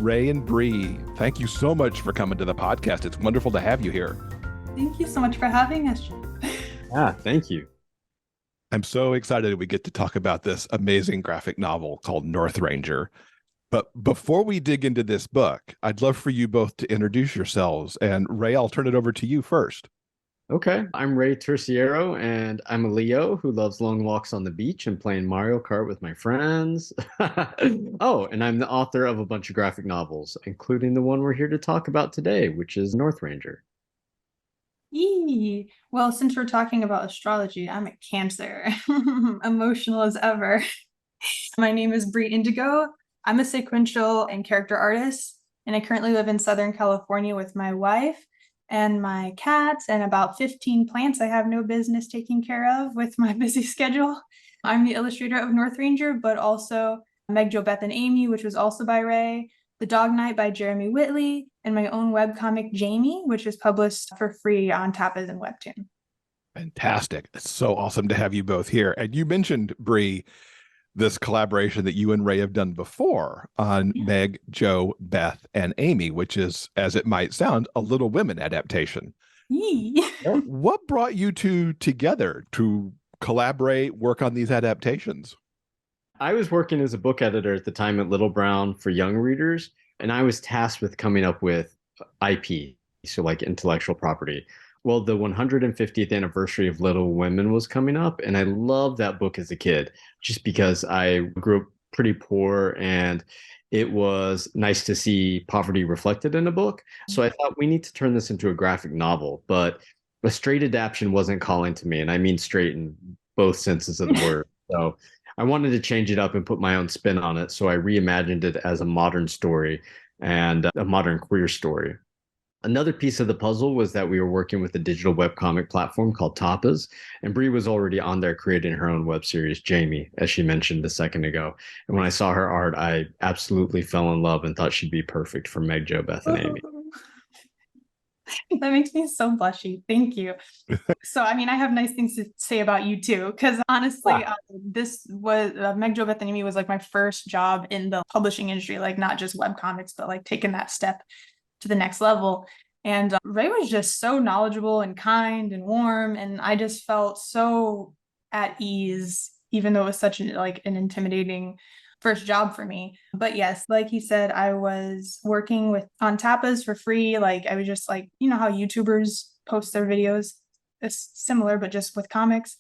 Rey and Bre. Thank you so much for coming to the podcast. It's wonderful to have you here. Thank you so much for having us. Yeah, thank you. I'm so excited we get to talk about this amazing graphic novel called Northranger. But before we dig into this book, I'd love for you both to introduce yourselves. And Rey, I'll turn it over to you first. Okay, I'm Rey Terceiro, and I'm a Leo who loves long walks on the beach and playing Mario Kart with my friends. Oh, and I'm the author of a bunch of graphic novels, including the one we're here to talk about today, which is Northranger. Yee. Well, since we're talking about astrology, I'm a Cancer, emotional as ever. My name is Bre Indigo. I'm a sequential and character artist, and I currently live in Southern California with my wife and my cats and about 15 plants I have no business taking care of with my busy schedule. I'm the illustrator of Northranger, but also Meg, Jo, Beth, and Amy, which was also by Rey, The Dog Night by Jeremy Whitley, and my own webcomic, Jamie, which is published for free on Tapas and Webtoon. Fantastic. It's so awesome to have you both here. And you mentioned, Bre, this collaboration that you and Rey have done before on Meg, Jo, Beth, and Amy, which is, as it might sound, a Little Women adaptation. What brought you two together to collaborate, work on these adaptations? I was working as a book editor at the time at Little Brown for young readers, and I was tasked with coming up with IP, so like intellectual property. Well, the 150th anniversary of Little Women was coming up, and I loved that book as a kid, just because I grew up pretty poor, and it was nice to see poverty reflected in a book. So I thought we need to turn this into a graphic novel, but a straight adaptation wasn't calling to me, and I mean straight in both senses of the word. So I wanted to change it up and put my own spin on it, so I reimagined it as a modern story and a modern queer story. Another piece of the puzzle was that we were working with a digital webcomic platform called Tapas, and Bre was already on there creating her own web series, Jamie, as she mentioned a second ago. And when I saw her art, I absolutely fell in love and thought she'd be perfect for Meg, Jo, Beth, and Amy. That makes me so blushy. Thank you. So, I mean, I have nice things to say about you too, because honestly, this was Meg, Jo, Beth, and Amy was like my first job in the publishing industry, like not just webcomics, but like taking that step to the next level. And Rey was just so knowledgeable and kind and warm, and I just felt so at ease, even though it was such an intimidating first job for me. But yes, like he said, I was working on Tapas for free. Like I was just like, you know how YouTubers post their videos, it's similar, but just with comics.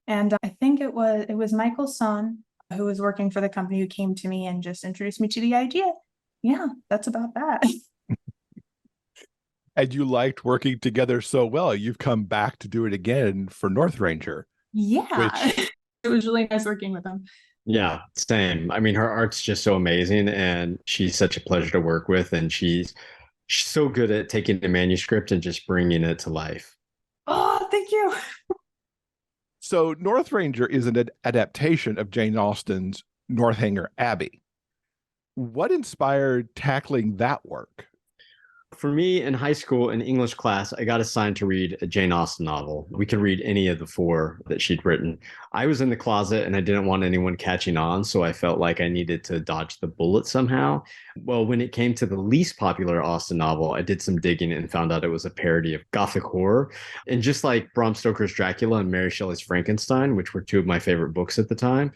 And I think it was Michael's son who was working for the company who came to me and just introduced me to the idea. Yeah, that's about that. And you liked working together so well, you've come back to do it again for Northranger. Yeah, it was really nice working with him. Yeah, same. I mean, her art's just so amazing, and she's such a pleasure to work with, and she's so good at taking a manuscript and just bringing it to life. Oh, thank you. So Northranger is an adaptation of Jane Austen's Northanger Abbey. What inspired tackling that work? For me, in high school, in English class, I got assigned to read a Jane Austen novel. We could read any of the four that she'd written. I was in the closet and I didn't want anyone catching on, so I felt like I needed to dodge the bullet somehow. Well, when it came to the least popular Austen novel, I did some digging and found out it was a parody of Gothic horror. And just like Bram Stoker's Dracula and Mary Shelley's Frankenstein, which were two of my favorite books at the time,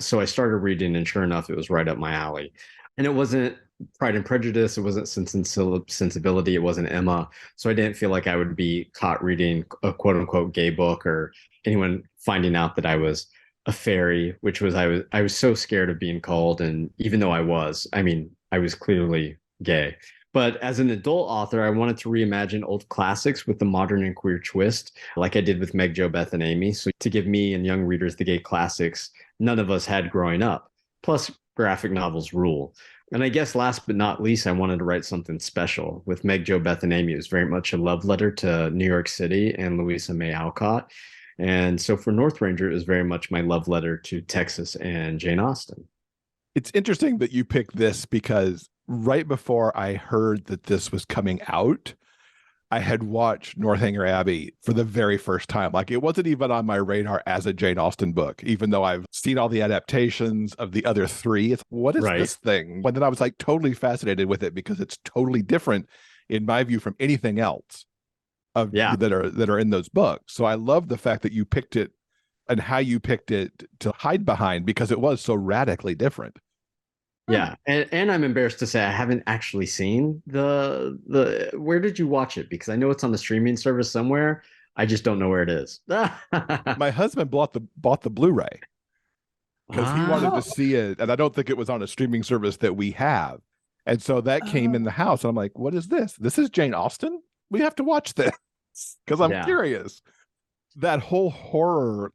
so I started reading, and sure enough, it was right up my alley. And it wasn't Pride and Prejudice. It wasn't Sense and Sensibility. It wasn't Emma. So I didn't feel like I would be caught reading a quote unquote gay book, or anyone finding out that I was a fairy, which was I was so scared of being called. And even though I mean, I was clearly gay. But as an adult author, I wanted to reimagine old classics with the modern and queer twist, like I did with Meg, Jo, Beth, and Amy. So to give me and young readers the gay classics none of us had growing up. Plus, graphic novels rule. And I guess last but not least, I wanted to write something special. With Meg, Jo, Beth, and Amy, it was very much a love letter to New York City and Louisa May Alcott. And so for Northranger, it was very much my love letter to Texas and Jane Austen. It's interesting that you picked this because right before I heard that this was coming out, I had watched Northanger Abbey for the very first time. Like it wasn't even on my radar as a Jane Austen book, even though I've seen all the adaptations of the other three. It's, what is Right. this thing? But then I was like totally fascinated with it because it's totally different, in my view, from anything else of Yeah. that are in those books. So I love the fact that you picked it and how you picked it to hide behind because it was so radically different. Yeah, and I'm embarrassed to say I haven't actually seen the where did you watch it? Because I know it's on the streaming service somewhere. I just don't know where it is. My husband bought the Blu-ray because he wanted to Oh. see it, and I don't think it was on a streaming service that we have. And so that came in the house, and I'm like, "What is this? This is Jane Austen? We have to watch this because I'm Yeah. curious." That whole horror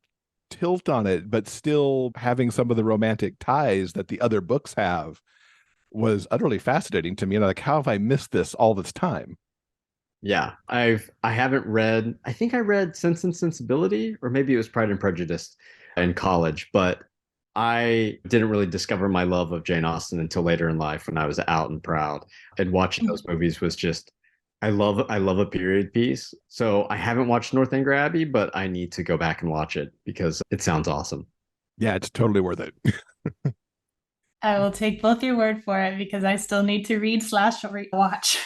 tilt on it, but still having some of the romantic ties that the other books have was utterly fascinating to me. And like, how have I missed this all this time? Yeah, I haven't read. I think I read Sense and Sensibility, or maybe it was Pride and Prejudice in college, but I didn't really discover my love of Jane Austen until later in life when I was out and proud. And watching those movies was just I love a period piece. So I haven't watched Northanger Abbey, but I need to go back and watch it because it sounds awesome. Yeah, it's totally worth it. I will take both your word for it because I still need to read slash watch.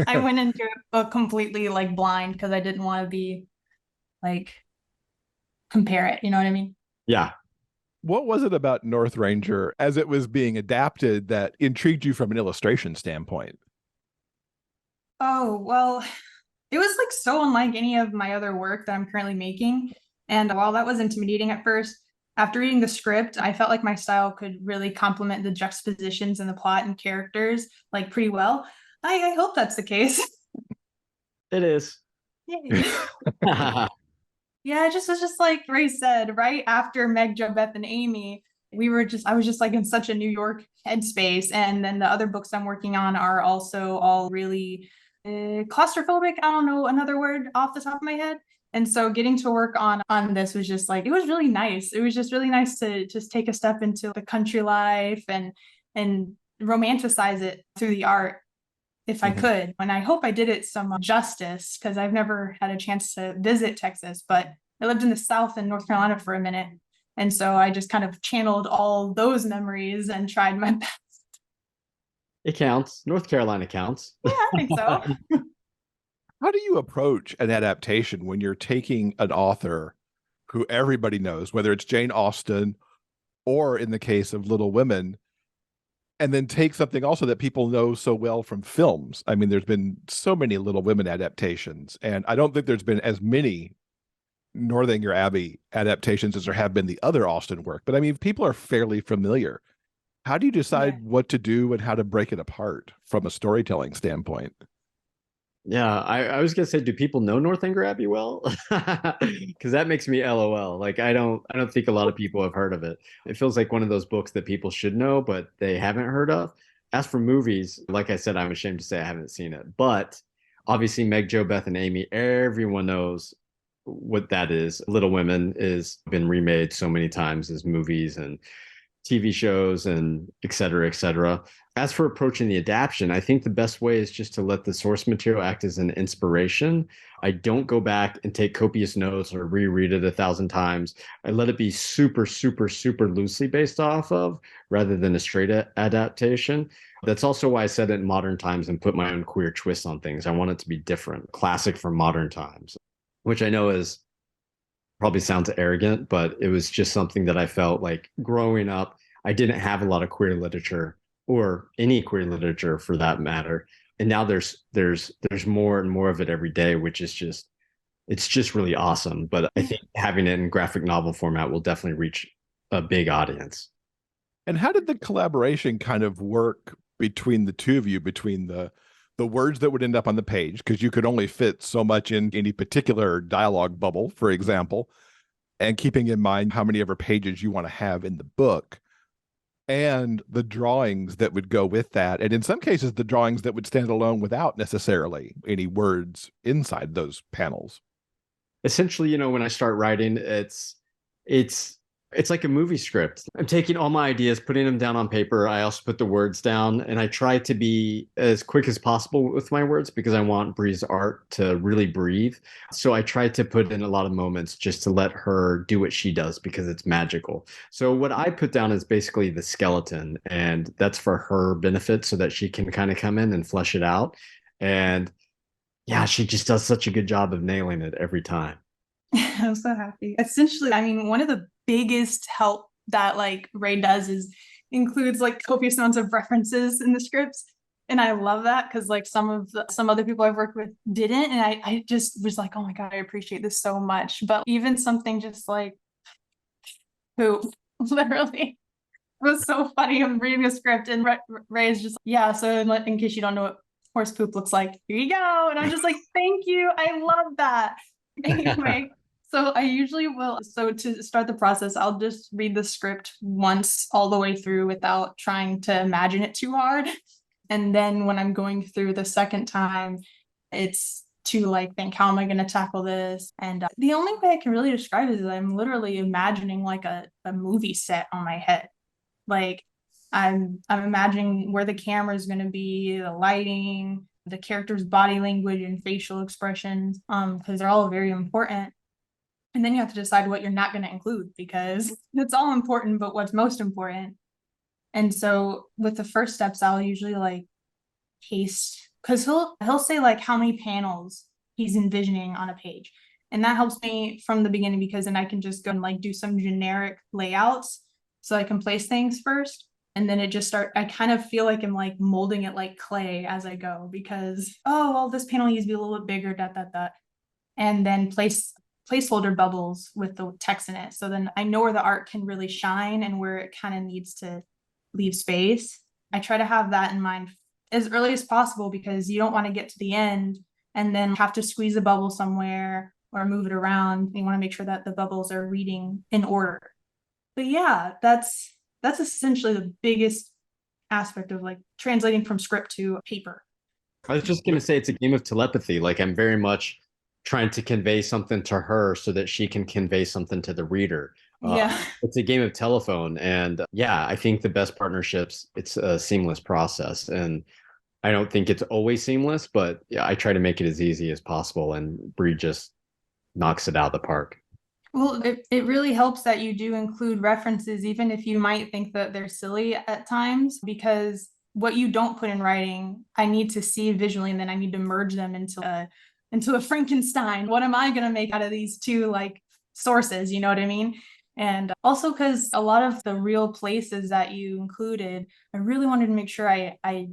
I went into it completely like blind because I didn't want to be like compare it. You know what I mean? Yeah. What was it about Northranger as it was being adapted that intrigued you from an illustration standpoint? Oh, well, it was like so unlike any of my other work that I'm currently making. And while that was intimidating at first, after reading the script, I felt like my style could really complement the juxtapositions and the plot and characters like pretty well. I hope that's the case. It is. Yay. Yeah, it's just like Ray said, right after Meg, Jo, Beth, and Amy, I was just like in such a New York headspace. And then the other books I'm working on are also all really claustrophobic. I don't know another word off the top of my head. And so getting to work on this was just like, it was really nice. It was just really nice to just take a step into the country life and romanticize it through the art if I could. And I hope I did it some justice because I've never had a chance to visit Texas, but I lived in the South in North Carolina for a minute. And so I just kind of channeled all those memories and tried my best. It counts. North Carolina counts. Yeah, I think so. How do you approach an adaptation when you're taking an author who everybody knows, whether it's Jane Austen or in the case of Little Women, and then take something also that people know so well from films? I mean, there's been so many Little Women adaptations, and I don't think there's been as many Northanger Abbey adaptations as there have been the other Austen work. But I mean, people are fairly familiar. How do you decide what to do and how to break it apart from a storytelling standpoint? Yeah, I was gonna say, do people know Northanger Abbey well? Because that makes me LOL. Like I don't think a lot of people have heard of it. It feels like one of those books that people should know, but they haven't heard of. As for movies, like I said, I'm ashamed to say I haven't seen it. But obviously Meg, Jo, Beth, and Amy, everyone knows what that is. Little Women is been remade so many times as movies and TV shows and et cetera, et cetera. As for approaching the adaptation, I think the best way is just to let the source material act as an inspiration. I don't go back and take copious notes or reread it 1,000 times. I let it be super, super, super loosely based off of rather than a straight adaptation. That's also why I said it in modern times and put my own queer twist on things. I want it to be different, classic for modern times, which I know is probably sounds arrogant, but it was just something that I felt like growing up, I didn't have a lot of queer literature or any queer literature for that matter. And now there's more and more of it every day, which is just it's just really awesome. But I think having it in graphic novel format will definitely reach a big audience. And how did the collaboration kind of work between the two of you, between the words that would end up on the page, because you could only fit so much in any particular dialogue bubble, for example, and keeping in mind how many ever pages you want to have in the book, and the drawings that would go with that. And in some cases, the drawings that would stand alone without necessarily any words inside those panels. Essentially, when I start writing, it's It's like a movie script. I'm taking all my ideas, putting them down on paper. I also put the words down, and I try to be as quick as possible with my words because I want Bre's art to really breathe. So I try to put in a lot of moments just to let her do what she does because it's magical. So what I put down is basically the skeleton, and that's for her benefit so that she can kind of come in and flesh it out. And yeah, she just does such a good job of nailing it every time. I'm so happy. Essentially, I mean, one of the biggest help that like Ray does is includes like copious amounts of references in the scripts. And I love that because like some other people I've worked with didn't. And I just was like, oh my God, I appreciate this so much. But even something just like poop, literally. It was so funny. I'm reading a script and Ray is just, yeah, so in case you don't know what horse poop looks like, here you go. And I'm just like, thank you. I love that. Anyway, so I usually will. So to start the process, I'll just read the script once all the way through without trying to imagine it too hard. And then when I'm going through the second time, it's to like think, how am I going to tackle this? And the only way I can really describe it is I'm literally imagining like a movie set on my head. Like I'm imagining where the camera is going to be, the lighting, the character's body language and facial expressions, because they're all very important. And then you have to decide what you're not going to include because it's all important, but what's most important. And so with the first steps, I'll usually like paste because he'll say like how many panels he's envisioning on a page. And that helps me from the beginning because then I can just go and like do some generic layouts so I can place things first. And then I kind of feel like I'm like molding it like clay as I go because, oh, well, this panel needs to be a little bit bigger, and then placeholder bubbles with the text in it. So then I know where the art can really shine and where it kind of needs to leave space. I try to have that in mind as early as possible because you don't want to get to the end and then have to squeeze a bubble somewhere or move it around. You want to make sure that the bubbles are reading in order. But yeah, that's essentially the biggest aspect of like translating from script to paper. I was just going to say it's a game of telepathy. Like I'm very much trying to convey something to her so that she can convey something to the reader. Yeah. It's a game of telephone. And yeah, I think the best partnerships, it's a seamless process. And I don't think it's always seamless, but yeah, I try to make it as easy as possible. And Bre just knocks it out of the park. Well, it really helps that you do include references, even if you might think that they're silly at times, because what you don't put in writing, I need to see visually, and then I need to merge them into a Frankenstein. What am I going to make out of these two like sources? You know what I mean? And also because a lot of the real places that you included, I really wanted to make sure I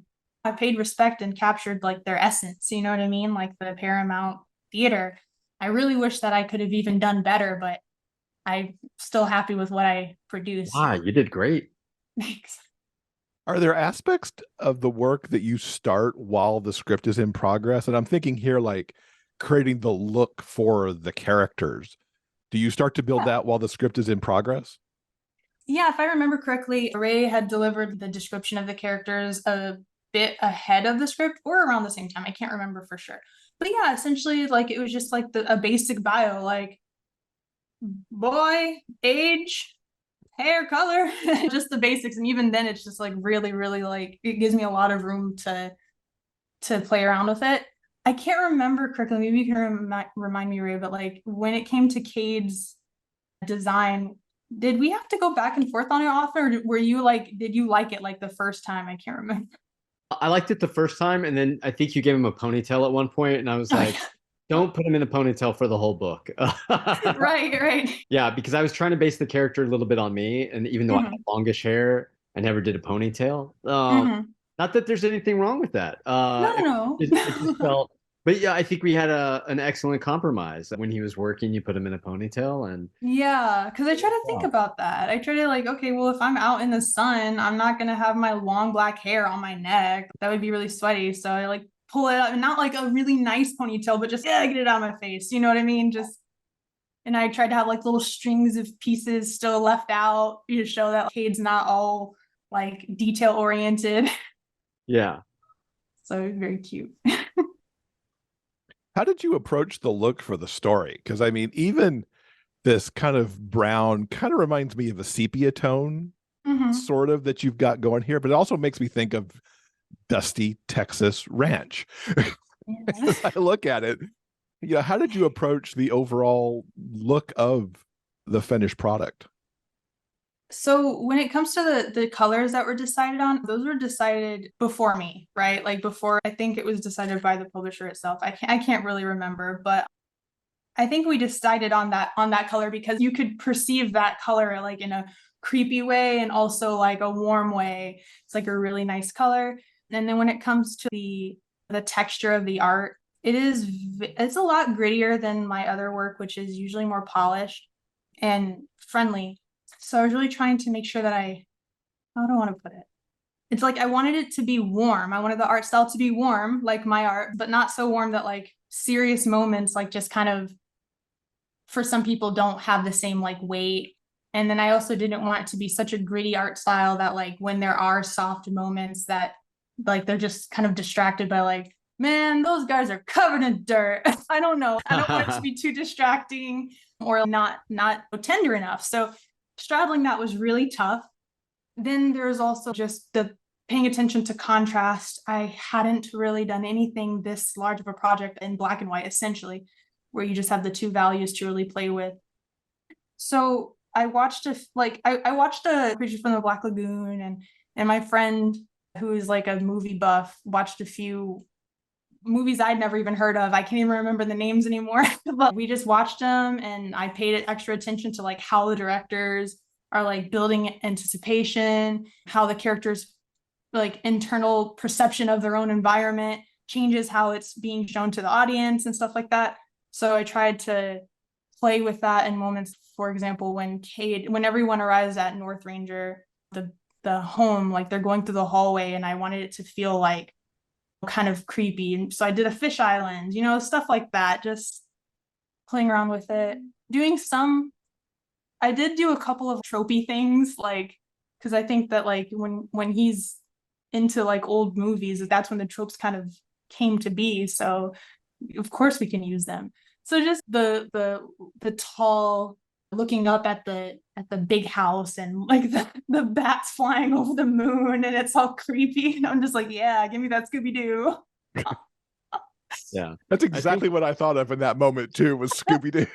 paid respect and captured like their essence. You know what I mean? Like the Paramount Theater. I really wish that I could have even done better, but I'm still happy with what I produced. Ah, you did great. Thanks. Are there aspects of the work that you start while the script is in progress? And I'm thinking here like creating the look for the characters. Do you start to build that while the script is in progress? Yeah, if I remember correctly, Ray had delivered the description of the characters a bit ahead of the script or around the same time. I can't remember for sure. But yeah, essentially, like it was just like a basic bio, like boy, age, hair color, just the basics. And even then, it's just like really, really like it gives me a lot of room to play around with it. I can't remember correctly. Maybe you can remind me, Ray. But like when it came to Cade's design, did we have to go back and forth on it often, or were you like, did you like it like the first time? I can't remember. I liked it the first time, and then I think you gave him a ponytail at one point, and I was like, don't put him in a ponytail for the whole book. Right. Yeah, because I was trying to base the character a little bit on me, and even though I had longish hair, I never did a ponytail. Not that there's anything wrong with that. No. It just felt, but yeah, I think we had an excellent compromise. When he was working, you put him in a ponytail, and Yeah, because I try to think about that. I try to like, okay, well, if I'm out in the sun, I'm not gonna have my long black hair on my neck. That would be really sweaty. So I like pull it up, not like a really nice ponytail, but just get it out of my face. You know what I mean? And I tried to have like little strings of pieces still left out, to show that Cade's not all like detail oriented. yeah. So very cute. How did you approach the look for the story? Because I mean, even this kind of brown, kind of reminds me of a sepia tone, Mhm. sort of, that you've got going here, but it also makes me think of dusty Texas ranch. Yeah. As I look at it, how did you approach the overall look of the finished product? So when it comes to the colors that were decided on, those were decided before me, right? Like before, I think it was decided by the publisher itself. I can't really remember, but I think we decided on that color because you could perceive that color like in a creepy way and also like a warm way. It's like a really nice color. And then when it comes to the texture of the art, it's a lot grittier than my other work, which is usually more polished and friendly. So I was really trying to make sure that how do I want to put it? It's like I wanted it to be warm. I wanted the art style to be warm, like my art, but not so warm that like serious moments like just kind of for some people don't have the same like weight. And then I also didn't want it to be such a gritty art style that like when there are soft moments that like they're just kind of distracted by like, man, those guys are covered in dirt. I don't know. I don't want it to be too distracting or not tender enough. So straddling that was really tough. Then there's also just the paying attention to contrast. I hadn't really done anything this large of a project in black and white, essentially, where you just have the two values to really play with. So I watched I watched a Creature from the Black Lagoon, and my friend who is like a movie buff watched a few movies I'd never even heard of. I can't even remember the names anymore, but we just watched them and I paid extra attention to like how the directors are like building anticipation, how the characters like internal perception of their own environment changes how it's being shown to the audience and stuff like that. So I tried to play with that in moments, for example, when everyone arrives at Northranger, the home, like they're going through the hallway, and I wanted it to feel like kind of creepy. And so I did a fish island, stuff like that, just playing around with it. I did do a couple of tropey things, like, because I think that like when he's into like old movies, that's when the tropes kind of came to be. So of course we can use them. So just the tall looking up at the big house and like the bats flying over the moon and it's all creepy. And I'm just like, yeah, give me that Scooby-Doo. Yeah. That's exactly what I thought of in that moment too, was Scooby-Doo.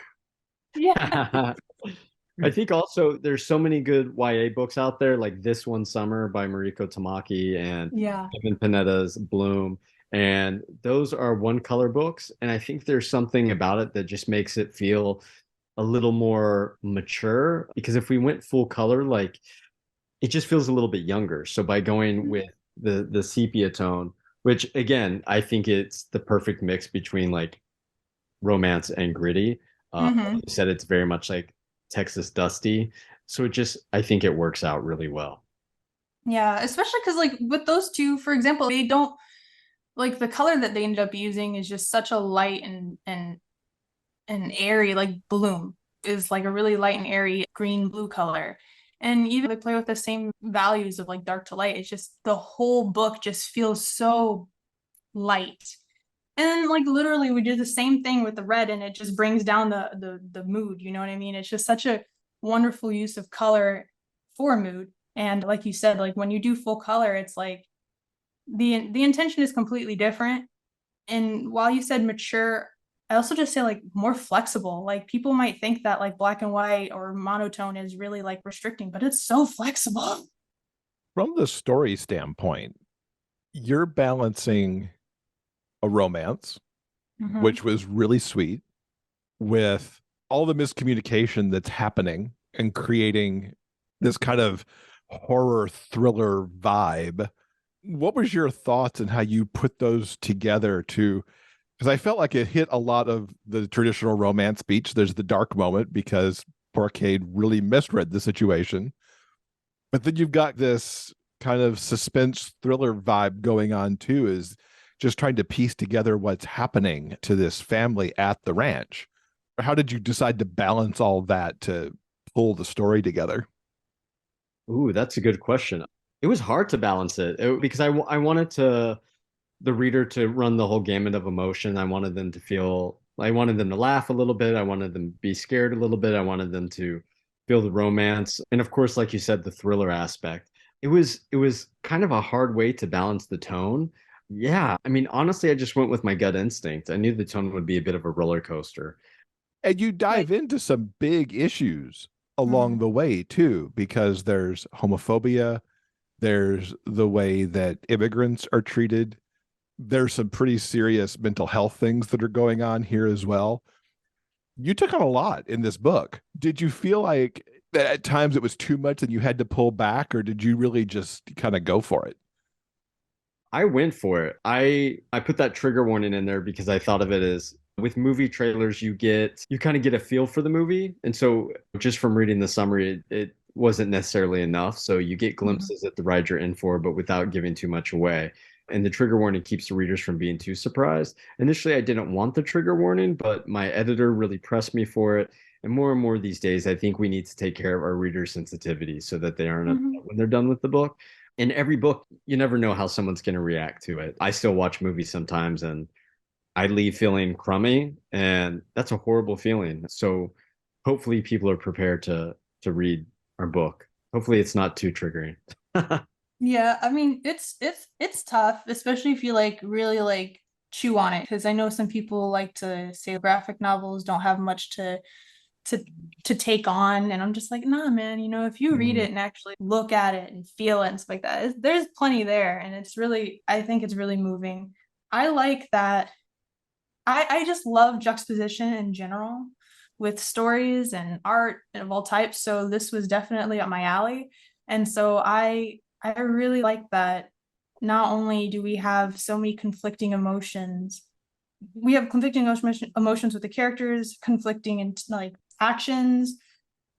Yeah. I think also there's so many good YA books out there, like This One Summer by Mariko Tamaki and Yeah. Kevin Panetta's Bloom. And those are one color books. And I think there's something about it that just makes it feel a little more mature. Because if we went full color, like it just feels a little bit younger. So by going with the sepia tone, which again, I think it's the perfect mix between like romance and gritty. Like Mm-hmm. you said, it's very much like Texas Dusty. So I think it works out really well. Yeah, especially because like with those two, for example, they don't like the color that they ended up using is just such a light and airy, like Bloom is like a really light and airy green blue color. And even they play with the same values of like dark to light. It's just the whole book just feels so light. And like literally we did the same thing with the red and it just brings down the mood, you know what I mean? It's just such a wonderful use of color for mood. And like you said, like when you do full color, it's like the intention is completely different. And while you said mature, I also just say like more flexible. Like people might think that like black and white or monotone is really like restricting, but it's so flexible. From the story standpoint, you're balancing a romance, Mm-hmm. which was really sweet, with all the miscommunication that's happening and creating this kind of horror thriller vibe. What was your thoughts and how you put those together to, because I felt like it hit a lot of the traditional romance beats. There's the dark moment because poor Cade really misread the situation. But then you've got this kind of suspense thriller vibe going on too, is just trying to piece together what's happening to this family at the ranch. How did you decide to balance all that to pull the story together? Ooh, that's a good question. It was hard to balance because I wanted the reader to run the whole gamut of emotion. I wanted them to feel I wanted them to laugh a little bit. I wanted them to be scared a little bit. I wanted them to feel the romance. And of course, like you said, the thriller aspect. It was kind of a hard way to balance the tone. Yeah. I mean, honestly, I just went with my gut instinct. I knew the tone would be a bit of a roller coaster. And you Like, dive into some big issues along mhm, the way too, because there's homophobia, there's the way that immigrants are treated. There's some pretty serious mental health things that are going on here as well. You took on a lot in this book. Did you feel like that at times it was too much and you had to pull back, or did you really just kind of go for it? I went for it. I put that trigger warning in there because I thought of it as with movie trailers, you kind of get a feel for the movie. And so just from reading the summary, it wasn't necessarily enough. So you get mhm, glimpses at the ride you're in for, but without giving too much away. And the trigger warning keeps the readers from being too surprised. Initially, I didn't want the trigger warning, but my editor really pressed me for it. And more these days, I think we need to take care of our readers' sensitivity so that they aren't mhm. upset when they're done with the book. In every book, you never know how someone's going to react to it. I still watch movies sometimes and I leave feeling crummy, and that's a horrible feeling. So hopefully people are prepared to read our book. Hopefully it's not too triggering. Yeah, I mean, it's tough, especially if you like really like chew on it, because I know some people like to say graphic novels don't have much to to take on, and I'm just like, nah, man, if you read Mm. it and actually look at it and feel it and stuff like that, there's plenty there, and I think it's really moving. I like that. I just love juxtaposition in general with stories and art of all types. So this was definitely up my alley. And so I really like that not only do we have so many conflicting emotions, we have conflicting emotions with the characters, conflicting and like actions,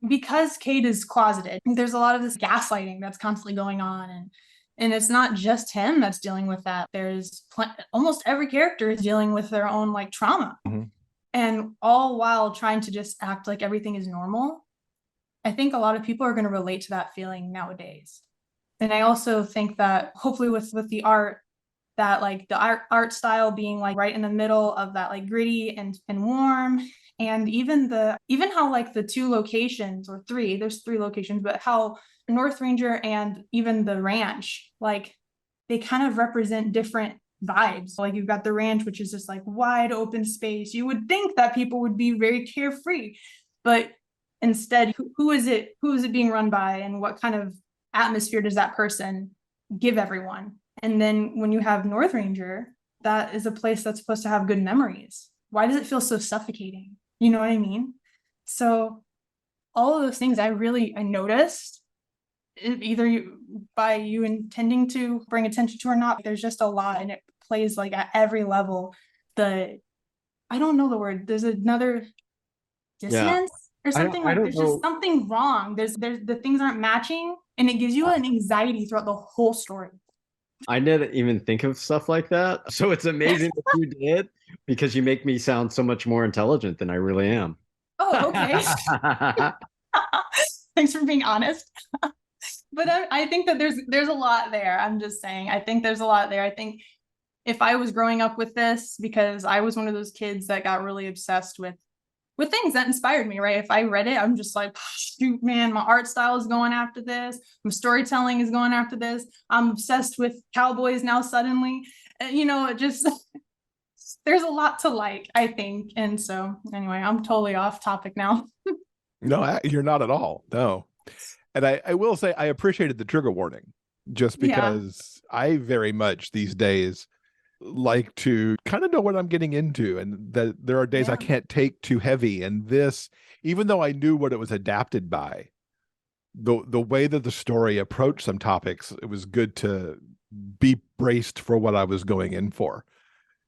because Kate is closeted. There's a lot of this gaslighting that's constantly going on, and it's not just him that's dealing with that. There's almost every character is dealing with their own like trauma, Mhm. and all while trying to just act like everything is normal. I think a lot of people are going to relate to that feeling nowadays. And I also think that hopefully with the art, that like the art style being like right in the middle of that like gritty and warm, and even how like the two locations, or three, there's three locations, but how Northranger and even the ranch, like they kind of represent different vibes. Like you've got the ranch, which is just like wide open space. You would think that people would be very carefree, but instead, who is it being run by, and what kind of atmosphere does that person give everyone? And then when you have Northranger, that is a place that's supposed to have good memories. Why does it feel so suffocating? You know what I mean? So all of those things I noticed, either by you intending to bring attention to or not. There's just a lot, and it plays like at every level. The I don't know the word. There's another Yeah. dissonance or something, I like don't there's just know. something wrong. There's the things aren't matching, and it gives you an anxiety throughout the whole story. I didn't even think of stuff like that. So it's amazing that you did because you make me sound so much more intelligent than I really am. Oh, okay. Thanks for being honest. But I think that there's a lot there. I'm just saying. I think there's a lot there. I think if I was growing up with this, because I was one of those kids that got really obsessed with things that inspired me, right? If I read it, I'm just like, shoot, man, my art style is going after this. My storytelling is going after this. I'm obsessed with cowboys now suddenly. It just there's a lot to like, I think. And so anyway, I'm totally off topic now. No, you're not at all. No. And I will say I appreciated the trigger warning just Yeah. because I very much these days like to kind of know what I'm getting into, and that there are days I Yeah. can't take too heavy. And this, even though I knew what it was adapted by, the way that the story approached some topics, it was good to be braced for what I was going in for.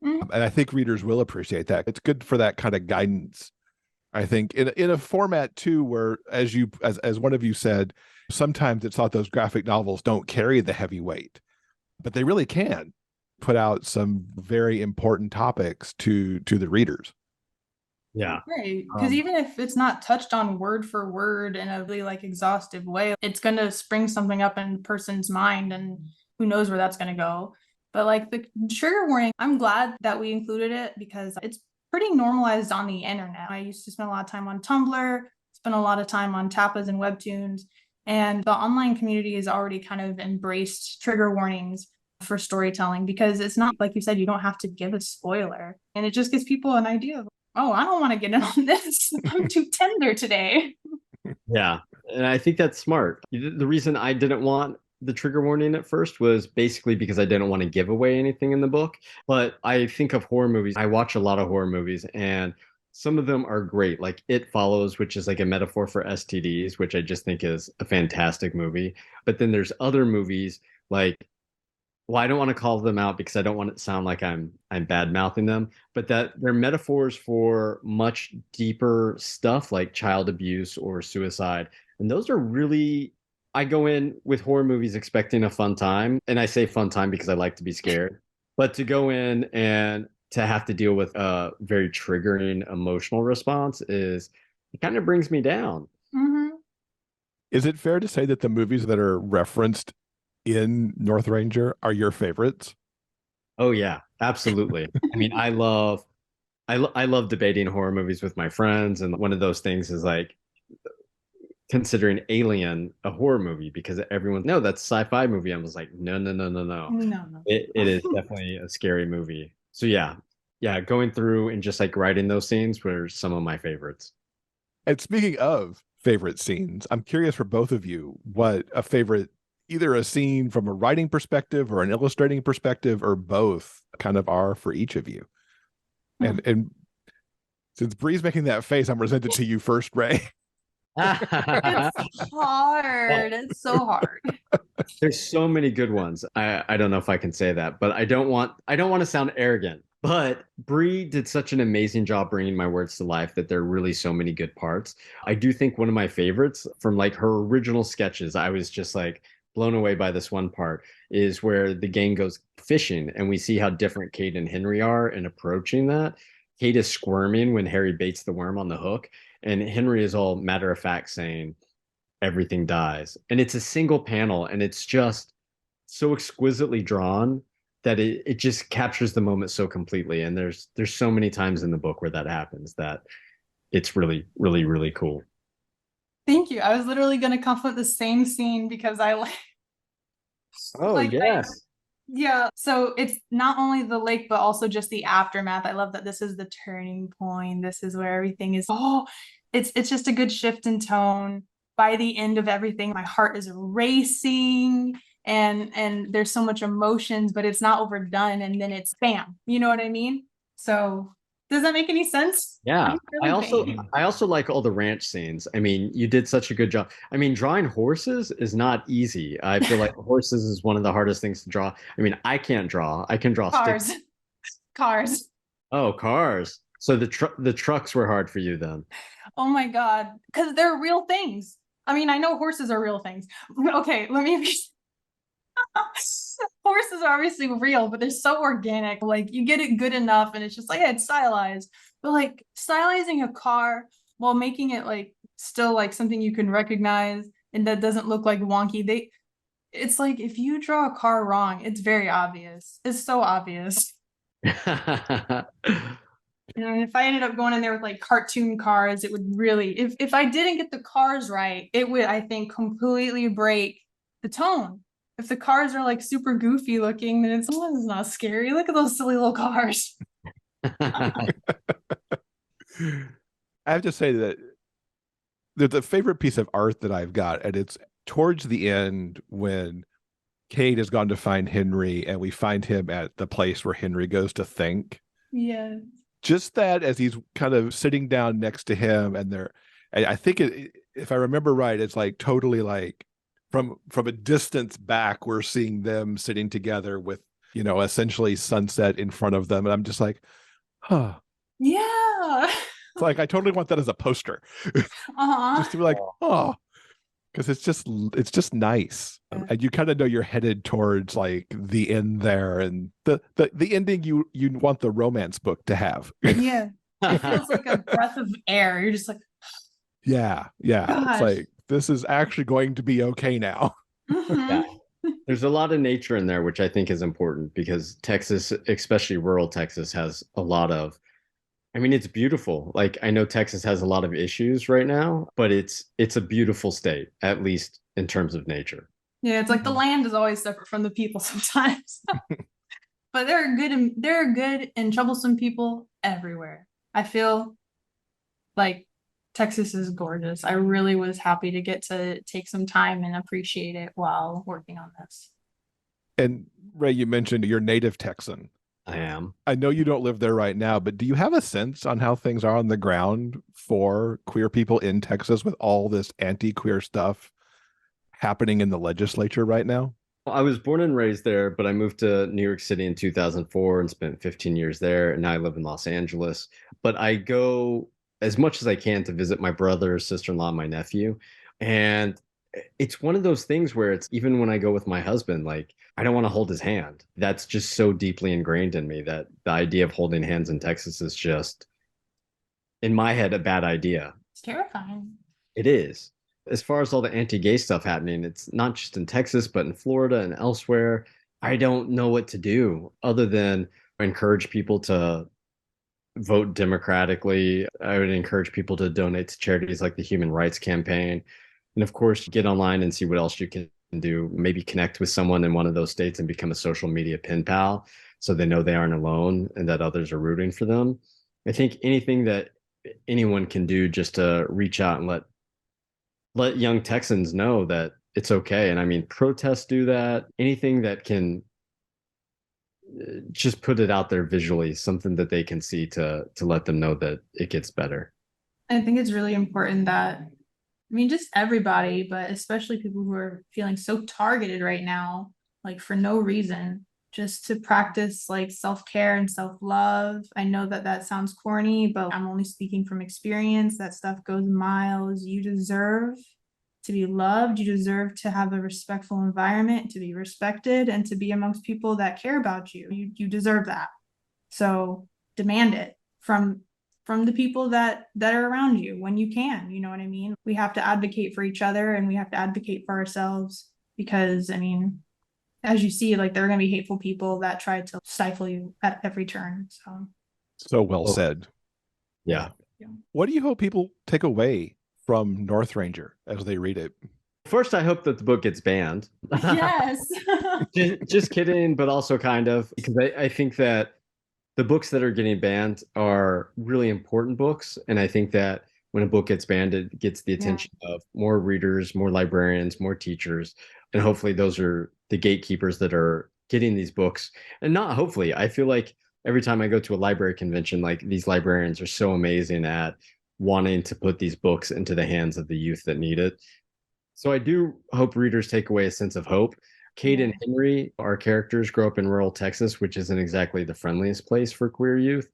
Mm-hmm. And I think readers will appreciate that. It's good for that kind of guidance. I think in a format too, where as one of you said, sometimes it's thought those graphic novels don't carry the heavy weight, but they really can put out some very important topics to the readers. Yeah. Right. Because Um, even if it's not touched on word for word in a really like exhaustive way, it's going to spring something up in a person's mind, and who knows where that's going to go. But like the trigger warning, I'm glad that we included it because it's pretty normalized on the internet. I used to spend a lot of time on Tumblr, spend a lot of time on Tapas and Webtoons, and the online community has already kind of embraced trigger warnings for storytelling, because it's not, like you said, you don't have to give a spoiler, and it just gives people an idea of, oh, I don't want to get in on this. I'm too tender today. Yeah. And I think that's smart. The reason I didn't want the trigger warning at first was basically because I didn't want to give away anything in the book. But I think of horror movies. I watch a lot of horror movies, and some of them are great. Like It Follows, which is like a metaphor for STDs, which I just think is a fantastic movie. But then there's other movies like, well, I don't want to call them out because I don't want it to sound like I'm bad mouthing them, but that they're metaphors for much deeper stuff like child abuse or suicide. And those are really, I go in with horror movies expecting a fun time. And I say fun time because I like to be scared. But to go in and to have to deal with a very triggering emotional response it kind of brings me down. Mm-hmm. Is it fair to say that the movies that are referenced in Northranger are your favorites? Oh yeah, absolutely. I mean, I love debating horror movies with my friends, and one of those things is like considering Alien a horror movie because everyone, no, that's a sci-fi movie. I was like, no, no, no, no, no. No. It is definitely a scary movie. So yeah, going through and just like writing those scenes were some of my favorites. And speaking of favorite scenes, I'm curious for both of you what a favorite, either a scene from a writing perspective or an illustrating perspective or both, kind of are for each of you. And since Bree's making that face, I'm presented to you first, Ray. It's hard. It's so hard. There's so many good ones. I don't know if I can say that, but I don't want to sound arrogant. But Bre did such an amazing job bringing my words to life that there are really so many good parts. I do think one of my favorites from like her original sketches, I was just like blown away by this one part, is where the gang goes fishing and we see how different Kate and Henry are in approaching that. Kate is squirming when Harry baits the worm on the hook, and Henry is all matter of fact saying everything dies. And it's a single panel, and it's just so exquisitely drawn that it just captures the moment so completely. And there's so many times in the book where that happens that it's really, really, really cool. Thank you. I was literally going to compliment the same scene because I like. Oh, like, yes. Yeah. So it's not only the lake, but also just the aftermath. I love that this is the turning point. This is where everything is. Oh, it's just a good shift in tone. By the end of everything, my heart is racing, and there's so much emotions, but it's not overdone. And then it's bam. You know what I mean? So does that make any sense? Yeah. Really I also like all the ranch scenes. I mean, you did such a good job. I mean, drawing horses is not easy. I feel like horses is one of the hardest things to draw. I mean, I can't draw. I can draw Cars. sticks. Cars. Oh, cars. So the trucks were hard for you then. Oh my God. Because they're real things. I mean, I know horses are real things. Okay, let me be. Horses are obviously real, but they're so organic. Like you get it good enough, and it's just like, yeah, it's stylized. But like stylizing a car while making it like still like something you can recognize and that doesn't look like wonky. It's like if you draw a car wrong, it's very obvious. It's so obvious. And if I ended up going in there with like cartoon cars, it would really, if I didn't get the cars right, it would, I think, completely break the tone. If the cars are like super goofy looking, then it's not scary. Look at those silly little cars. I have to say that there's a favorite piece of art that I've got, and it's towards the end when Kate has gone to find Henry and we find him at the place where Henry goes to think. Yeah. Just that as he's kind of sitting down next to him, and I think if I remember right, it's like totally like from a distance back, we're seeing them sitting together with, essentially sunset in front of them. And I'm just like, huh. Yeah. It's like, I totally want that as a poster. Just to be like, oh, because it's just nice. Yeah. And you kind of know you're headed towards like the end there, and the ending you want the romance book to have. Yeah. It feels like a breath of air. You're just like, yeah. gosh. It's like, this is actually going to be okay now. Yeah. There's a lot of nature in there, which I think is important because Texas, especially rural Texas, has a lot of I mean, it's beautiful. Like I know Texas has a lot of issues right now, but it's a beautiful state, at least in terms of nature. Yeah, it's like the land is always separate from the people sometimes. But there are good and troublesome people everywhere. I feel like Texas is gorgeous. I really was happy to get to take some time and appreciate it while working on this. And Ray, you mentioned you're native Texan. I am. I know you don't live there right now, but do you have a sense on how things are on the ground for queer people in Texas with all this anti-queer stuff happening in the legislature right now? I was born and raised there, but I moved to New York City in 2004 and spent 15 years there. And now I live in Los Angeles. But I go as much as I can to visit my brother, sister-in-law, my nephew. And it's one of those things where it's even when I go with my husband, like I don't want to hold his hand. That's just so deeply ingrained in me that the idea of holding hands in Texas is just, in my head, a bad idea. It's terrifying. It is. As far as all the anti-gay stuff happening, it's not just in Texas, but in Florida and elsewhere. I don't know what to do other than encourage people to vote democratically. I would encourage people to donate to charities like the Human Rights Campaign. And of course, get online and see what else you can do. Maybe connect with someone in one of those states and become a social media pen pal so they know they aren't alone and that others are rooting for them. I think anything that anyone can do just to reach out and let young Texans know that it's okay. And I mean, protests do that. Anything that can just put it out there visually, something that they can see to let them know that it gets better. I think it's really important that, I mean, just everybody, but especially people who are feeling so targeted right now, like for no reason, just to practice like self-care and self-love. I know that that sounds corny, but I'm only speaking from experience. That stuff goes miles. You deserve to be loved. You deserve to have a respectful environment, to be respected, and to be amongst people that care about you. You deserve that. So demand it from the people that are around you when you can. You know what I mean? We have to advocate for each other and we have to advocate for ourselves because, I mean, as you see, like there are going to be hateful people that try to stifle you at every turn. So well said. Yeah. What do you hope people take away from Northranger as they read it? First, I hope that the book gets banned. Yes. just kidding, but also kind of, because I think that the books that are getting banned are really important books. And I think that when a book gets banned, it gets the attention of more readers, more librarians, more teachers. And hopefully those are the gatekeepers that are getting these books. And not hopefully, I feel like every time I go to a library convention, like these librarians are so amazing at wanting to put these books into the hands of the youth that need it. So I do hope readers take away a sense of hope. Kate and Henry, our characters, grow up in rural Texas, which isn't exactly the friendliest place for queer youth.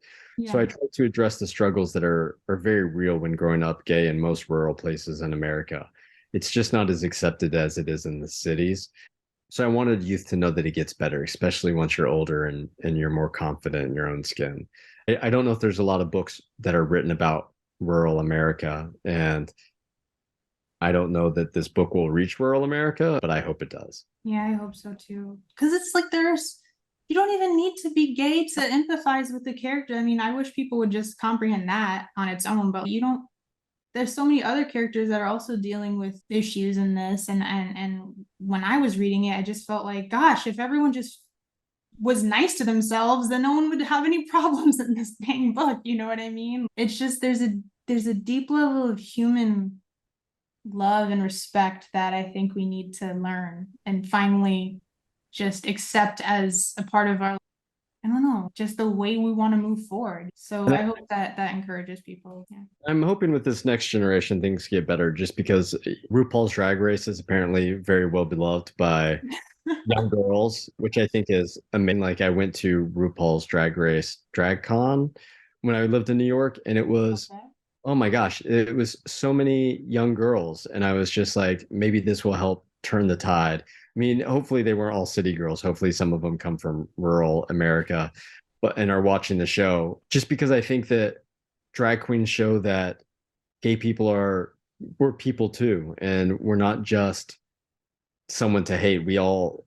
So I try to address the struggles that are very real when growing up gay in most rural places in America. It's just not as accepted as it is in the cities. So I wanted youth to know that it gets better, especially once you're older and you're more confident in your own skin. I don't know if there's a lot of books that are written about rural America, and I don't know that this book will reach rural America, but I hope it does. Yeah, I hope so too. Because it's like you don't even need to be gay to empathize with the character. I mean, I wish people would just comprehend that on its own, but there's so many other characters that are also dealing with issues in this. And when I was reading it, I just felt like, gosh, if everyone just was nice to themselves, then no one would have any problems in this dang book. You know what I mean? It's just there's a deep level of human love and respect that I think we need to learn and finally just accept as a part of our, I don't know, just the way we want to move forward. So I hope that encourages people. Yeah. I'm hoping with this next generation things get better just because RuPaul's Drag Race is apparently very well beloved by young girls, which I think is amazing. Like I went to RuPaul's Drag Race Drag Con when I lived in New York, and it was oh my gosh, it was so many young girls. And I was just like, maybe this will help turn the tide. I mean, hopefully they weren't all city girls. Hopefully some of them come from rural America, and are watching the show. Just because I think that drag queens show that gay people we're people too. And we're not just someone to hate. We all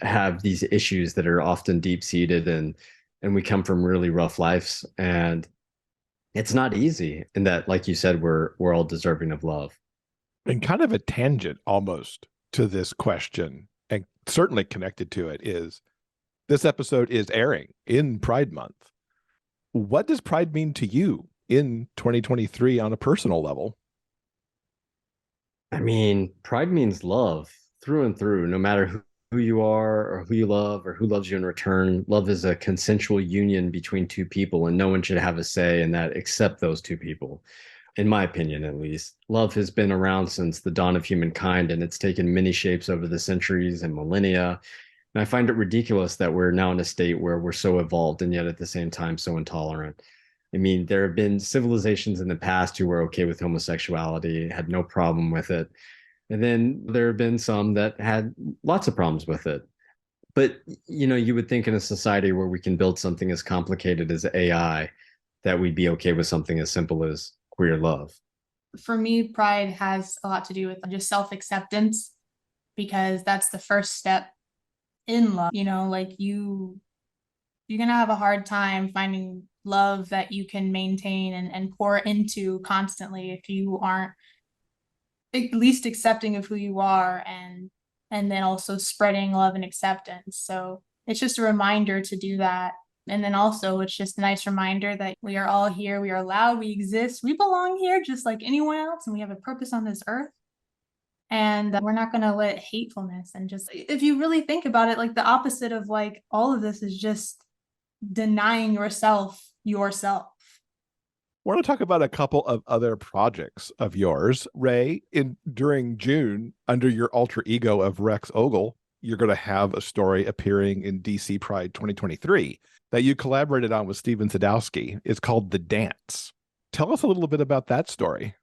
have these issues that are often deep seated and we come from really rough lives. And it's not easy. And that, like you said, we're all deserving of love. And kind of a tangent almost to this question, and certainly connected to it, is this episode is airing in Pride Month. What does Pride mean to you in 2023 on a personal level? I mean, pride means love through and through, no matter who you are or who you love or who loves you in return. Love is a consensual union between two people, and no one should have a say in that except those two people. In my opinion, at least, love has been around since the dawn of humankind, and it's taken many shapes over the centuries and millennia. And I find it ridiculous that we're now in a state where we're so evolved and yet at the same time so intolerant. I mean, there have been civilizations in the past who were okay with homosexuality, had no problem with it. And then there have been some that had lots of problems with it. But, you would think in a society where we can build something as complicated as AI, that we'd be okay with something as simple as queer love. For me, pride has a lot to do with just self-acceptance, because that's the first step in love. Like you're gonna have a hard time finding love that you can maintain and pour into constantly if you aren't at least accepting of who you are, and then also spreading love and acceptance. So it's just a reminder to do that. And then also it's just a nice reminder that we are all here, we are allowed, we exist, we belong here just like anyone else, and we have a purpose on this earth. And we're not going to let hatefulness, and just, if you really think about it, like the opposite of like all of this is just denying yourself. I want to talk about a couple of other projects of yours. Ray, during June, under your alter ego of Rex Ogle, you're going to have a story appearing in DC Pride 2023 that you collaborated on with Steven Sadowski. It's called The Dance. Tell us a little bit about that story.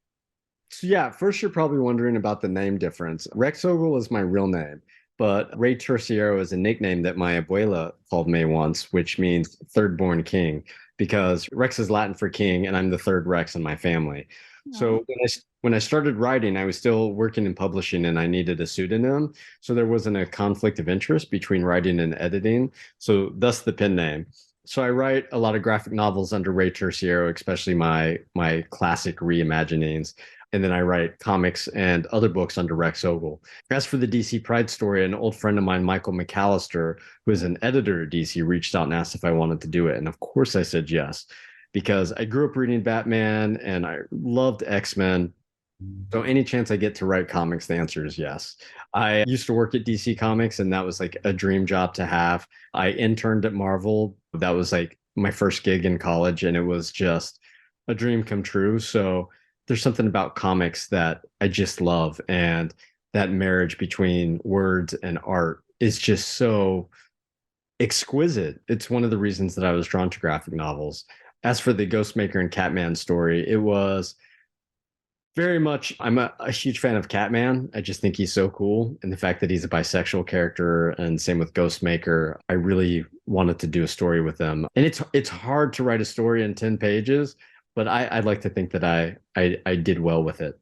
So yeah, first you're probably wondering about the name difference. Rex Ogle is my real name, but Rey Terceiro is a nickname that my abuela called me once, which means third born king, because Rex is Latin for king, and I'm the third Rex in my family. So when I started writing, I was still working in publishing and I needed a pseudonym. So there wasn't a conflict of interest between writing and editing. So thus the pen name. So I write a lot of graphic novels under Rey Terceiro, especially my classic reimaginings. And then I write comics and other books under Rex Ogle. As for the DC Pride story, an old friend of mine, Michael McAllister, who is an editor at DC, reached out and asked if I wanted to do it. And of course I said yes, because I grew up reading Batman and I loved X-Men. So any chance I get to write comics, the answer is yes. I used to work at DC Comics, and that was like a dream job to have. I interned at Marvel. That was like my first gig in college, and it was just a dream come true. So there's something about comics that I just love. And that marriage between words and art is just so exquisite. It's one of the reasons that I was drawn to graphic novels. As for the Ghostmaker and Catman story, it was very much, I'm a huge fan of Catman. I just think he's so cool. And the fact that he's a bisexual character, and same with Ghostmaker, I really wanted to do a story with them. And it's hard to write a story in 10 pages, but I'd like to think that I did well with it.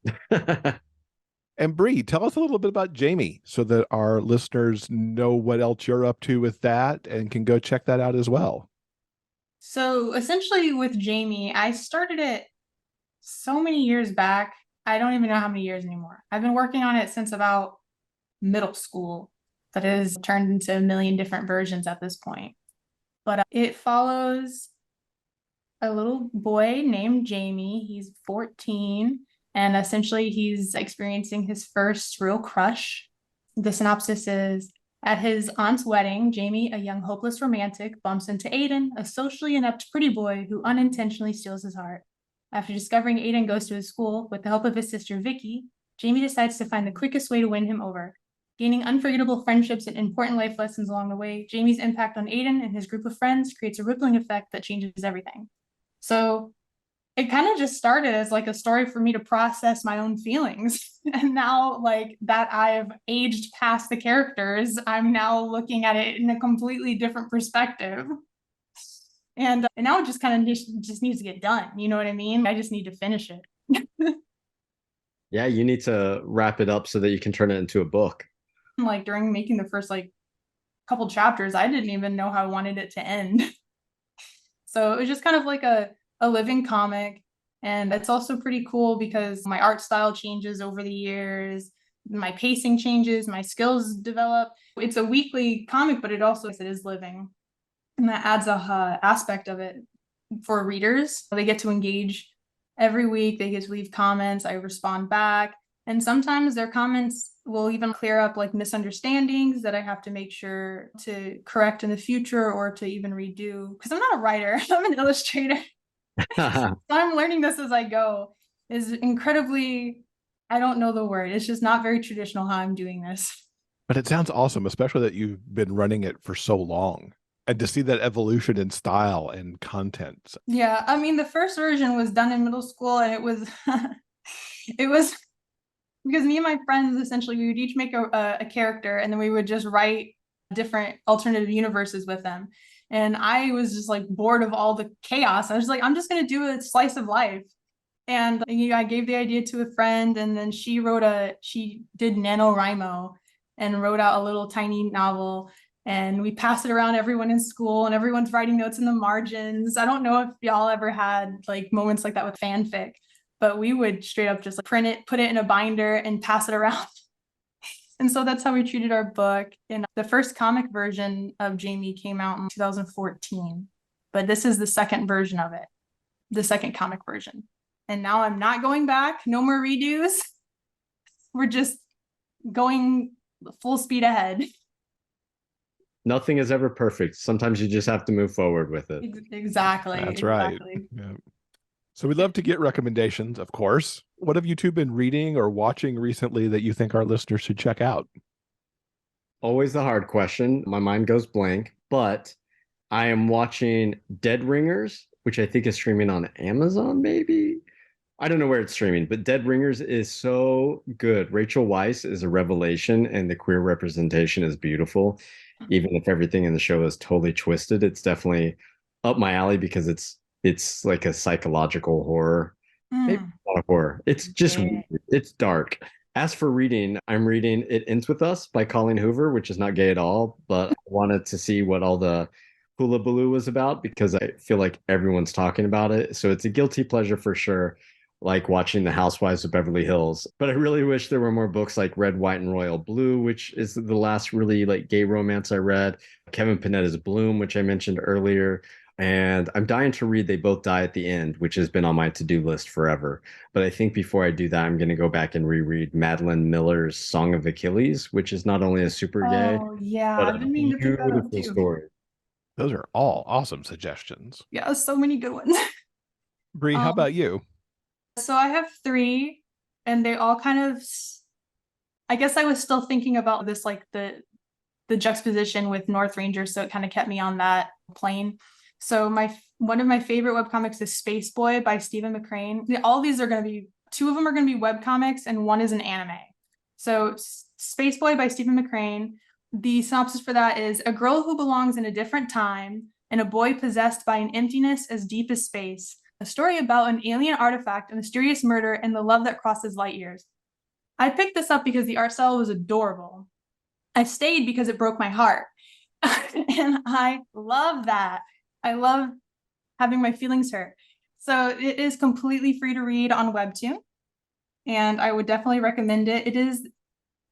And Bre, tell us a little bit about Jamie so that our listeners know what else you're up to with that and can go check that out as well. So essentially with Jamie, I started it so many years back. I don't even know how many years anymore. I've been working on it since about middle school. That is turned into a million different versions at this point. But it follows a little boy named Jamie. He's 14, and essentially he's experiencing his first real crush. The synopsis is: at his aunt's wedding, Jamie, a young hopeless romantic, bumps into Aiden, a socially inept pretty boy who unintentionally steals his heart. After discovering Aiden goes to his school with the help of his sister Vicky, Jamie decides to find the quickest way to win him over. Gaining unforgettable friendships and important life lessons along the way, Jamie's impact on Aiden and his group of friends creates a rippling effect that changes everything. So it kind of just started as like a story for me to process my own feelings. And now, like that I've aged past the characters, I'm now looking at it in a completely different perspective. And now it just kind of just needs to get done. You know what I mean? I just need to finish it. Yeah, you need to wrap it up so that you can turn it into a book. Like during making the first like couple chapters, I didn't even know how I wanted it to end. So it was just kind of like a a living comic. And it's also pretty cool because my art style changes over the years, my pacing changes, my skills develop. It's a weekly comic, but it is living. And that adds a aspect of it for readers. They get to engage every week. They get to leave comments. I respond back. And sometimes their comments will even clear up like misunderstandings that I have to make sure to correct in the future or to even redo. Because I'm not a writer, I'm an illustrator. So I'm learning this as I go. Is incredibly, I don't know the word. It's just not very traditional how I'm doing this. But it sounds awesome, especially that you've been running it for so long. And to see that evolution in style and content. Yeah, I mean, the first version was done in middle school, and it was it was because me and my friends essentially we would each make a character, and then we would just write different alternative universes with them. And I was just like bored of all the chaos. I was like, I'm just gonna do a slice of life. And I gave the idea to a friend, and then she did NaNoWriMo and wrote out a little tiny novel. And we passed it around everyone in school, and everyone's writing notes in the margins. I don't know if y'all ever had like moments like that with fanfic, but we would straight up just like print it, put it in a binder, and pass it around. And so that's how we treated our book. And the first comic version of Jamie came out in 2014, but this is the second version of it, the second comic version. And now I'm not going back. No more redos. We're just going full speed ahead. Nothing is ever perfect. Sometimes you just have to move forward with it. Exactly. That's right. Yeah. So we'd love to get recommendations, of course. What have you two been reading or watching recently that you think our listeners should check out? Always the hard question. My mind goes blank, but I am watching Dead Ringers, which I think is streaming on Amazon, maybe. I don't know where it's streaming, but Dead Ringers is so good. Rachel Weisz is a revelation, and the queer representation is beautiful. Even if everything in the show is totally twisted, it's definitely up my alley because it's like a psychological horror. Maybe not a horror. It's just weird. It's dark. As for reading, I'm reading It Ends With Us by Colleen Hoover, which is not gay at all, but I wanted to see what all the hullabaloo was about because I feel like everyone's talking about it. So it's a guilty pleasure for sure, like watching The Housewives of Beverly Hills. But I really wish there were more books like Red, White, and Royal Blue, which is the last really like gay romance I read. Kevin Panetta's Bloom, which I mentioned earlier. And I'm dying to read They Both Die at the End, which has been on my to-do list forever. But I think before I do that, I'm going to go back and reread Madeline Miller's Song of Achilles, which is not only a super gay, yeah, but I've a been meaning to pick that up beautiful too. story. Those are all awesome suggestions. Yeah, so many good ones. Bre, how about you? So I have three, and they all kind of, I guess I was still thinking about this, like the juxtaposition with Northranger, so it kind of kept me on that plane. So one of my favorite webcomics is Space Boy by Stephen McCrane. All these are going to be, two of them are going to be webcomics, and one is an anime. So Space Boy by Stephen McCrane, the synopsis for that is a girl who belongs in a different time and a boy possessed by an emptiness as deep as space. A story about an alien artifact, a mysterious murder, and the love that crosses light years. I picked this up because the art style was adorable. I stayed because it broke my heart. And I love that. I love having my feelings hurt. So it is completely free to read on Webtoon, and I would definitely recommend it. It is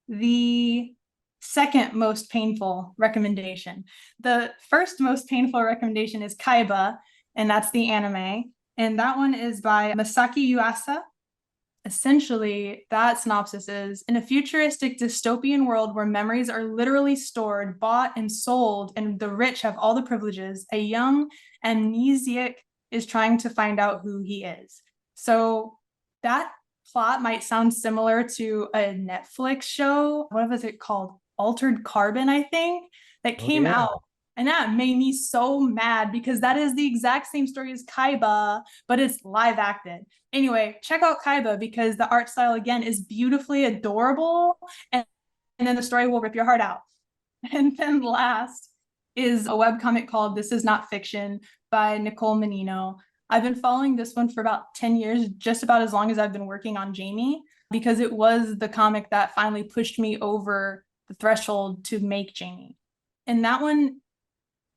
the second most painful recommendation. The first most painful recommendation is Kaiba, and that's the anime. And that one is by Masaki Yuasa. Essentially, that synopsis is in a futuristic dystopian world where memories are literally stored, bought, and sold, and the rich have all the privileges, a young amnesiac is trying to find out who he is. So that plot might sound similar to a Netflix show. What was it called? Altered Carbon, I think, that came out. And that made me so mad because that is the exact same story as Kaiba, but it's live acted. Anyway, check out Kaiba because the art style, again, is beautifully adorable. And then the story will rip your heart out. And then last is a webcomic called This Is Not Fiction by Nicole Menino. I've been following this one for about 10 years, just about as long as I've been working on Jamie, because it was the comic that finally pushed me over the threshold to make Jamie. And that one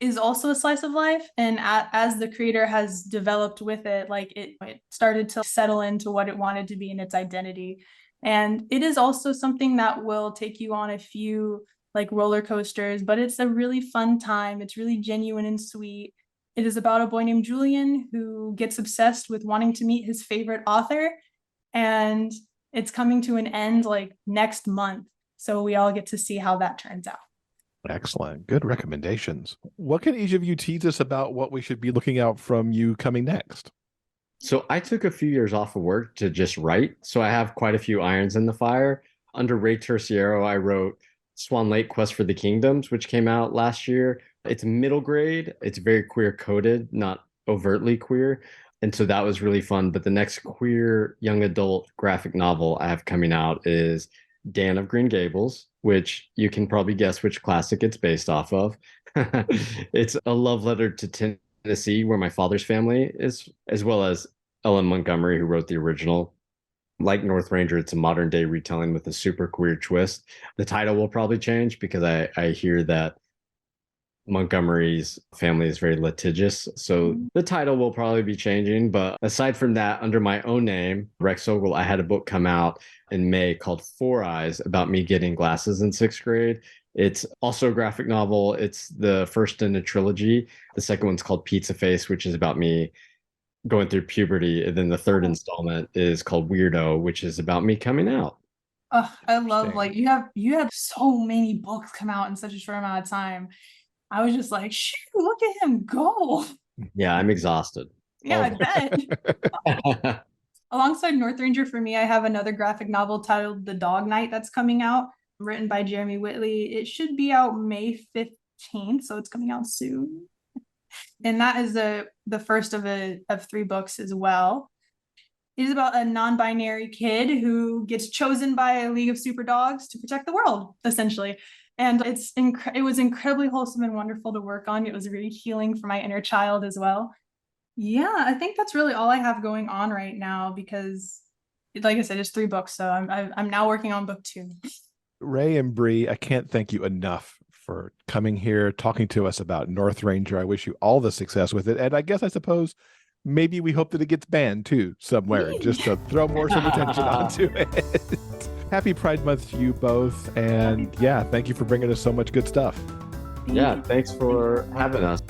is also a slice of life. And as the creator has developed with it, like it started to settle into what it wanted to be in its identity. And it is also something that will take you on a few like roller coasters, but it's a really fun time. It's really genuine and sweet. It is about a boy named Julian who gets obsessed with wanting to meet his favorite author. And it's coming to an end like next month. So we all get to see how that turns out. Excellent. Good recommendations. What can each of you tease us about what we should be looking out from you coming next? So I took a few years off of work to just write. So I have quite a few irons in the fire. Under Rey Terceiro, I wrote Swan Lake Quest for the Kingdoms, which came out last year. It's middle grade. It's very queer coded, not overtly queer. And so that was really fun. But the next queer young adult graphic novel I have coming out is Dan of Green Gables, which you can probably guess which classic it's based off of. It's a love letter to Tennessee, where my father's family is, as well as Ellen Montgomery, who wrote the original. Like Northranger, it's a modern day retelling with a super queer twist. The title will probably change because I hear that Montgomery's family is very litigious. So the title will probably be changing. But aside from that, under my own name, Rex Ogle, I had a book come out in May called Four Eyes about me getting glasses in sixth grade. It's also a graphic novel. It's the first in a trilogy. The second one's called Pizza Face, which is about me going through puberty. And then the third installment is called Weirdo, which is about me coming out. Oh, I love like you have so many books come out in such a short amount of time. I was just like, shoot, look at him go. Yeah, I'm exhausted. Yeah, I bet. Alongside Northranger, for me, I have another graphic novel titled The Dog Night that's coming out, written by Jeremy Whitley. It should be out May 15th, so it's coming out soon. And that is the first of 3 books as well. It is about a non-binary kid who gets chosen by a league of super dogs to protect the world, essentially. And it was incredibly wholesome and wonderful to work on. It was really healing for my inner child as well. Yeah, I think that's really all I have going on right now because, like I said, it's 3 books. So I'm now working on book 2. Rey and Bre, I can't thank you enough for coming here, talking to us about Northranger. I wish you all the success with it. And I guess, I suppose, maybe we hope that it gets banned too somewhere, just to throw more some attention onto it. Happy Pride Month to you both. And yeah, thank you for bringing us so much good stuff. Yeah, thanks for having us.